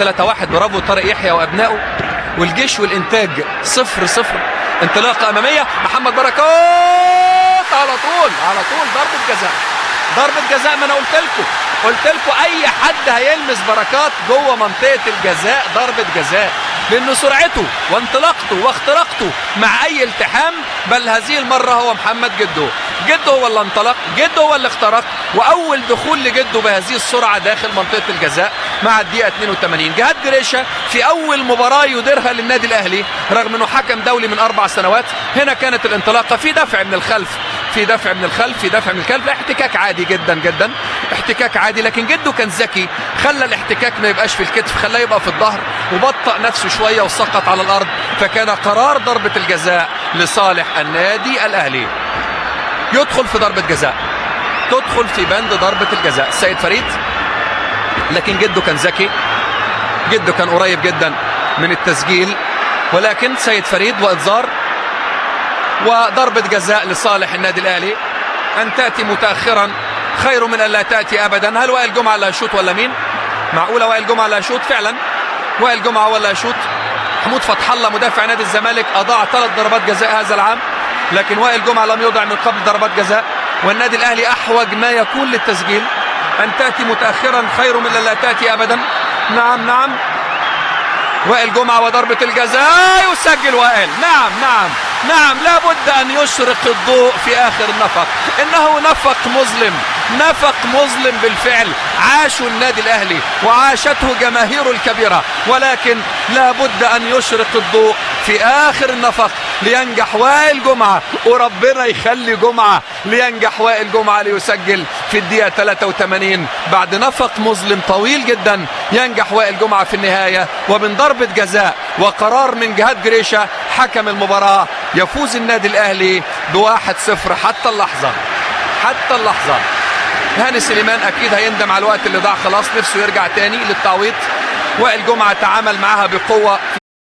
3-1. برافو طارق يحيى وابنائه. والجيش والانتاج 0-0. انطلاقه اماميه، محمد بركات على طول ضربه جزاء. ضربه جزاء. ما انا قلت لكم اي حد هيلمس بركات جوه منطقه الجزاء ضربه جزاء، لأن سرعته وانطلاقته واختراقته مع أي التحام. بل هذه المرة هو محمد جدو هو اللي انطلق، جدو هو اللي اخترق، وأول دخول لجدو بهذه السرعة داخل منطقة الجزاء مع الدقيقة 82. جهاد جريشة في أول مباراة يديرها للنادي الأهلي رغم أنه حكم دولي من 4 سنوات. هنا كانت الانطلاقة في دفع من الخلف، لا احتكاك عادي جدا، احتكاك عادي. لكن جدو كان ذكي، خلى الاحتكاك ما يبقاش في الكتف، خلاه يبقى في الظهر، وبطأ نفسه شوية وسقط على الأرض. فكان قرار ضربة الجزاء لصالح النادي الأهلي. يدخل في ضربة جزاء، تدخل في بند ضربة الجزاء السيد فريد. لكن جدو كان ذكي، جدو كان قريب جدا من التسجيل، ولكن سيد فريد وإنذار وضربة جزاء لصالح النادي الأهلي. أن تأتي متأخرا خير من أن لا تأتي أبدا. هل وائل جمعة اللي هيشوط ولا مين؟ معقولة وائل جمعة اللي هيشوط؟ فعلا وائل جمعة هو اللي هيشوط. محمود فتح الله مدافع نادي الزمالك أضاع 3 ضربات جزاء هذا العام، لكن وائل جمعة لم يضع من قبل ضربات جزاء. والنادي الأهلي أحوج ما يكون للتسجيل. أن تأتي متأخرا خير من أن لا تأتي أبدا. نعم وائل جمعة وضربة الجزاء يسجل وائل. نعم لابد أن يشرق الضوء في آخر النفق. إنه نفق مظلم بالفعل عاشوا النادي الأهلي وعاشته جماهيره الكبيرة، ولكن لابد أن يشرق الضوء في آخر النفق لينجح وائل جمعة، وربنا يخلي جمعة لينجح وائل جمعة ليسجل في الدقيقة 83 بعد نفق مظلم طويل جدا. ينجح وائل جمعة في النهاية ومن ضربة جزاء وقرار من جهاد جريشة حكم المباراة يفوز النادي الأهلي ب1-0 حتى اللحظة. هاني سليمان أكيد هيندم على الوقت اللي ضاع، خلاص نفسه يرجع تاني للتعويض. وائل جمعة تعامل معها بقوة.